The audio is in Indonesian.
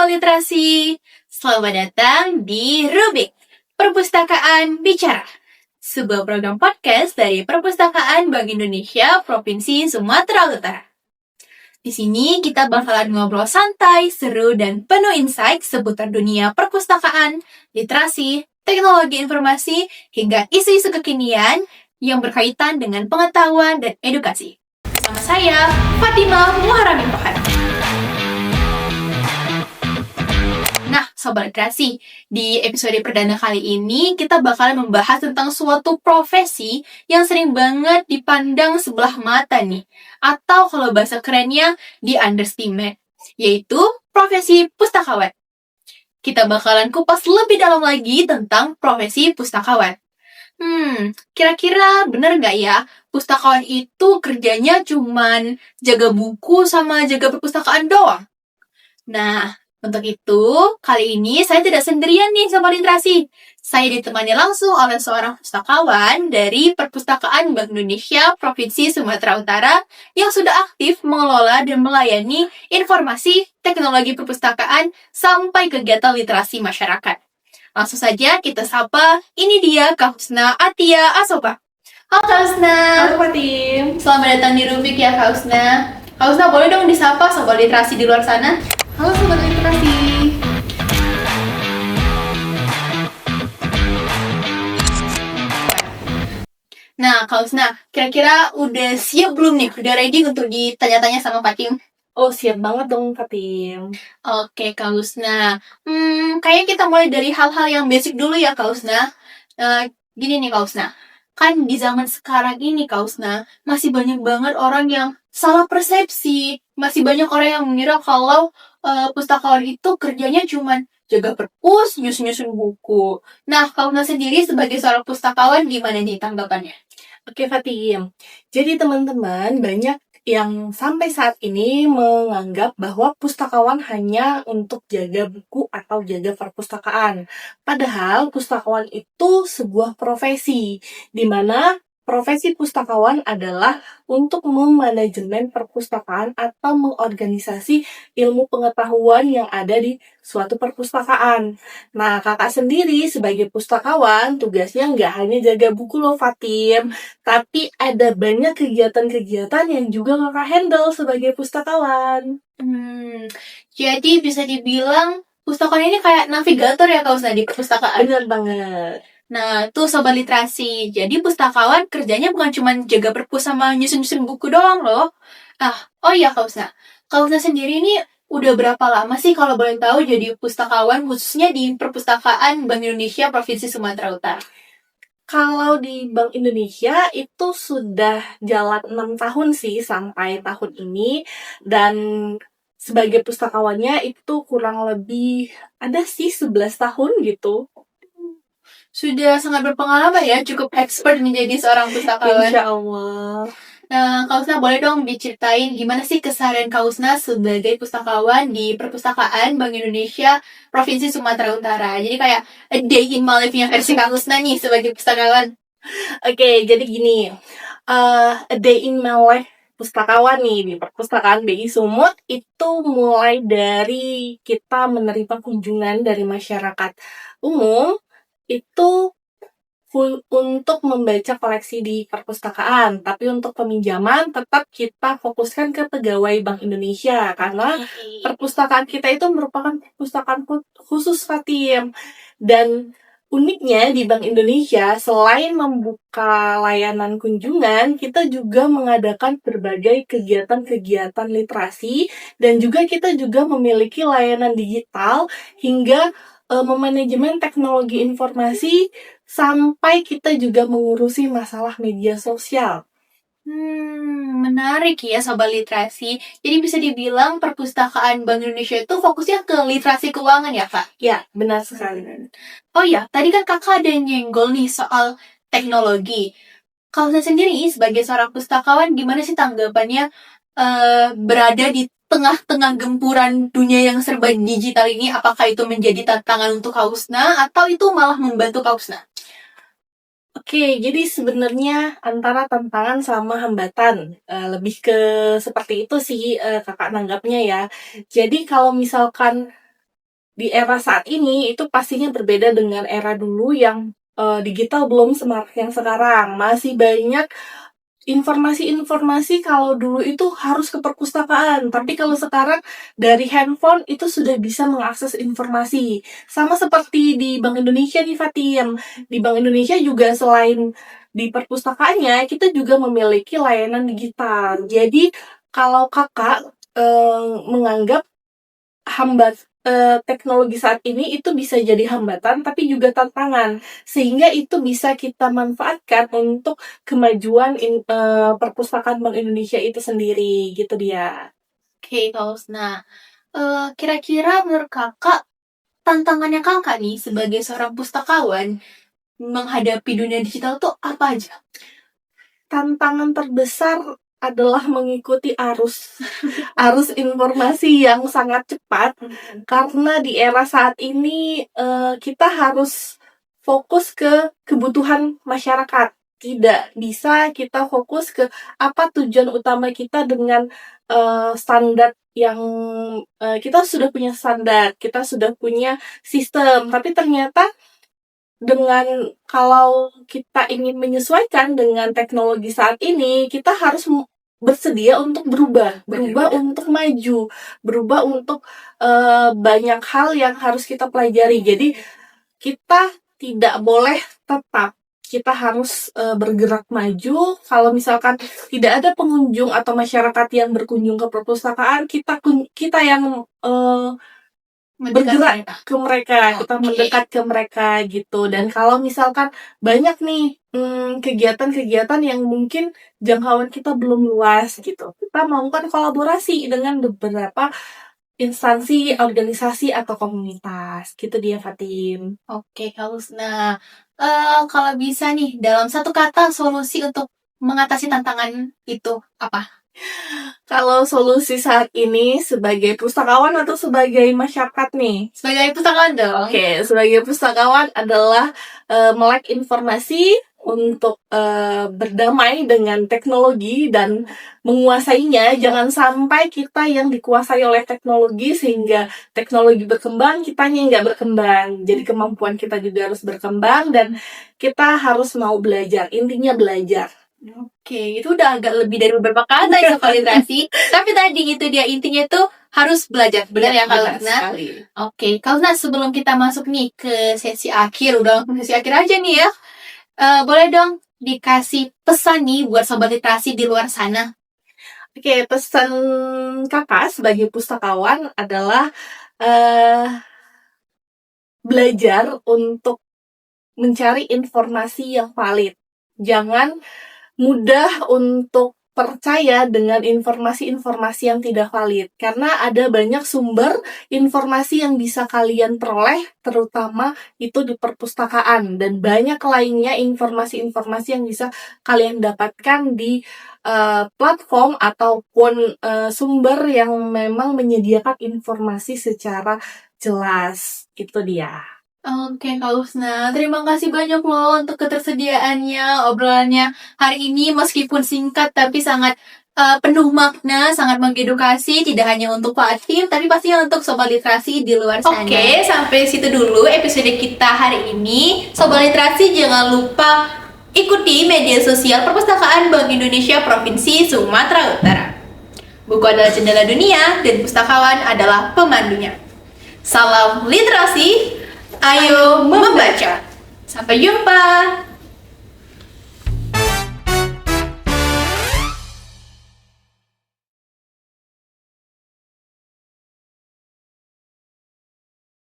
Sobat Literasi, selamat datang di Rubik, Perpustakaan Bicara, sebuah program podcast dari Perpustakaan Bank Indonesia Provinsi Sumatera Utara. Di sini kita bakalan ngobrol santai, seru, dan penuh insight seputar dunia perpustakaan, literasi, teknologi informasi, hingga isu-isu kekinian yang berkaitan dengan pengetahuan dan edukasi. Bersama saya, Fatimah Muharrami Fahad. Nah, Sobat Literasi, di episode perdana kali ini kita bakalan membahas tentang suatu profesi yang sering banget dipandang sebelah mata nih. Atau kalau bahasa kerennya, di-underestimate, yaitu profesi pustakawan. Kita bakalan kupas lebih dalam lagi tentang profesi pustakawan. Kira-kira bener nggak ya, pustakawan itu kerjanya cuman jaga buku sama jaga perpustakaan doang? Nah, untuk itu, kali ini saya tidak sendirian nih Sobat Literasi. Saya ditemani langsung oleh seorang pustakawan dari Perpustakaan Bank Indonesia Provinsi Sumatera Utara yang sudah aktif mengelola dan melayani informasi teknologi perpustakaan sampai kegiatan literasi masyarakat. Langsung saja kita sapa, ini dia Kak Husna Atia Asoba. Halo Kak Husna. Halo Fatim. Selamat datang di Rubik ya Kak Husna. Kak Husna boleh dong disapa Sobat Literasi di luar sana? Halo Sobat Literasi. Nah, Kak Husna, kira-kira udah siap belum nih? Udah ready untuk ditanya-tanya sama Fatim? Oh, siap banget dong Fatim. Oke, Kak Husna. Kayaknya kita mulai dari hal-hal yang basic dulu ya, Kak Husna. Gini nih, Kak Husna. Kan di zaman sekarang ini, Kak Husna, masih banyak banget orang yang salah persepsi. Masih banyak orang yang mengira kalau pustakawan itu kerjanya cuman jaga perpus, nyusun-nyusun buku. Nah, Kak Husna sendiri sebagai seorang pustakawan gimana nih tanggapannya? Oke Fatim. Jadi teman-teman banyak yang sampai saat ini menganggap bahwa pustakawan hanya untuk jaga buku atau jaga perpustakaan. Padahal pustakawan itu sebuah profesi, di mana profesi pustakawan adalah untuk memanajemen perpustakaan atau mengorganisasi ilmu pengetahuan yang ada di suatu perpustakaan. Nah, kakak sendiri sebagai pustakawan, tugasnya nggak hanya jaga buku loh Fatim, tapi ada banyak kegiatan-kegiatan yang juga kakak handle sebagai pustakawan. Jadi bisa dibilang pustakawan ini kayak navigator ya Kak Husna di perpustakaan? Bener banget. Nah, tuh Sobat Literasi. Jadi pustakawan kerjanya bukan cuma jaga perpus sama nyusun-nyusun buku doang loh. Oh iya Kak Husna. Kak Husna sendiri ini udah berapa lama sih kalau boleh tahu jadi pustakawan khususnya di Perpustakaan Bank Indonesia Provinsi Sumatera Utara? Kalau di Bank Indonesia itu sudah jalan 6 tahun sih sampai tahun ini, dan sebagai pustakawannya itu kurang lebih ada sih 11 tahun gitu. Sudah sangat berpengalaman ya, cukup expert menjadi seorang pustakawan. Insya Allah. Nah, Kak Husna boleh dong diceritain gimana sih keseharian Kak Husna sebagai pustakawan di Perpustakaan Bank Indonesia Provinsi Sumatera Utara. Jadi kayak a day in my life-nya versi Kak Husna nih sebagai pustakawan. Oke, jadi gini, a day in my life pustakawan nih di Perpustakaan BI Sumut itu mulai dari kita menerima kunjungan dari masyarakat umum itu untuk membaca koleksi di perpustakaan, tapi untuk peminjaman tetap kita fokuskan ke pegawai Bank Indonesia karena perpustakaan kita itu merupakan perpustakaan khusus Fatim. Dan uniknya di Bank Indonesia, selain membuka layanan kunjungan, kita juga mengadakan berbagai kegiatan-kegiatan literasi dan juga kita juga memiliki layanan digital hingga memanajemen teknologi informasi sampai kita juga mengurusi masalah media sosial. Menarik ya Sobat Literasi. Jadi bisa dibilang Perpustakaan Bank Indonesia itu fokusnya ke literasi keuangan ya Kak? Ya, benar sekali. Oh ya, tadi kan kakak ada yang nyenggol nih soal teknologi. Kalau saya sendiri sebagai seorang pustakawan, gimana sih tanggapannya berada di tengah-tengah gempuran dunia yang serba digital ini? Apakah itu menjadi tantangan untuk Kak Husna atau itu malah membantu Kak Husna? Oke, jadi sebenarnya antara tantangan sama hambatan, lebih ke seperti itu sih kakak nanggapnya ya. Jadi kalau misalkan di era saat ini itu pastinya berbeda dengan era dulu yang digital belum semarak yang sekarang. Masih banyak informasi-informasi kalau dulu itu harus ke perpustakaan, tapi kalau sekarang dari handphone itu sudah bisa mengakses informasi. Sama seperti di Bank Indonesia nih Fatim. Di Bank Indonesia juga selain di perpustakaannya, kita juga memiliki layanan digital. Jadi kalau kakak menganggap teknologi saat ini itu bisa jadi hambatan tapi juga tantangan, sehingga itu bisa kita manfaatkan untuk kemajuan perpustakaan Bank Indonesia itu sendiri gitu dia. Oke, Kak Husna. Kira-kira menurut kakak, tantangannya kakak nih sebagai seorang pustakawan menghadapi dunia digital tuh apa aja? Tantangan terbesar adalah mengikuti arus informasi yang sangat cepat, karena di era saat ini kita harus fokus ke kebutuhan masyarakat. Tidak bisa kita fokus ke apa tujuan utama kita dengan standar yang kita sudah punya standar, kita sudah punya sistem, tapi ternyata dengan kalau kita ingin menyesuaikan dengan teknologi saat ini, kita harus bersedia untuk berubah untuk maju, berubah untuk banyak hal yang harus kita pelajari. Jadi kita tidak boleh tetap, kita harus bergerak maju. Kalau misalkan tidak ada pengunjung atau masyarakat yang berkunjung ke perpustakaan, kita yang bergerak ke mereka, kita mendekat ke mereka gitu. Dan kalau misalkan banyak nih kegiatan-kegiatan yang mungkin jangkauan kita belum luas gitu, kita melakukan kolaborasi dengan beberapa instansi, organisasi atau komunitas gitu dia Fatim. Oke, Kak Husna. Kalau bisa nih, dalam satu kata solusi untuk mengatasi tantangan itu apa? Kalau solusi saat ini sebagai pustakawan atau sebagai masyarakat nih? Sebagai pustakawan dong. Oke, sebagai pustakawan adalah melek informasi untuk berdamai dengan teknologi dan menguasainya. Jangan sampai kita yang dikuasai oleh teknologi sehingga teknologi berkembang, kitanya nggak berkembang. Jadi kemampuan kita juga harus berkembang dan kita harus mau belajar. Intinya belajar. Oke, itu udah agak lebih dari beberapa kata ya soal literasi. Tapi tadi itu dia intinya tuh harus belajar. Benar ya Kak Husna? Oke, Kak Husna, sebelum kita masuk nih ke sesi akhir, udah langsung sesi akhir aja nih ya. Boleh dong dikasih pesan nih buat sobat literasi di luar sana. Oke, pesan kakak sebagai pustakawan adalah belajar untuk mencari informasi yang valid. Jangan mudah untuk percaya dengan informasi-informasi yang tidak valid, karena ada banyak sumber informasi yang bisa kalian peroleh, terutama itu di perpustakaan, dan banyak lainnya informasi-informasi yang bisa kalian dapatkan di platform ataupun sumber yang memang menyediakan informasi secara jelas. Itu dia. Oke, Kak Husna, terima kasih banyak loh untuk ketersediaannya, obrolannya hari ini meskipun singkat tapi sangat penuh makna, sangat mengedukasi, tidak hanya untuk Fatim, tapi pastinya untuk sobat literasi di luar sana. Oke, sampai situ dulu episode kita hari ini. Sobat literasi jangan lupa ikuti media sosial Perpustakaan Bank Indonesia Provinsi Sumatera Utara. Buku adalah jendela dunia dan pustakawan adalah pemandunya. Salam literasi. Ayo membaca. Sampai jumpa.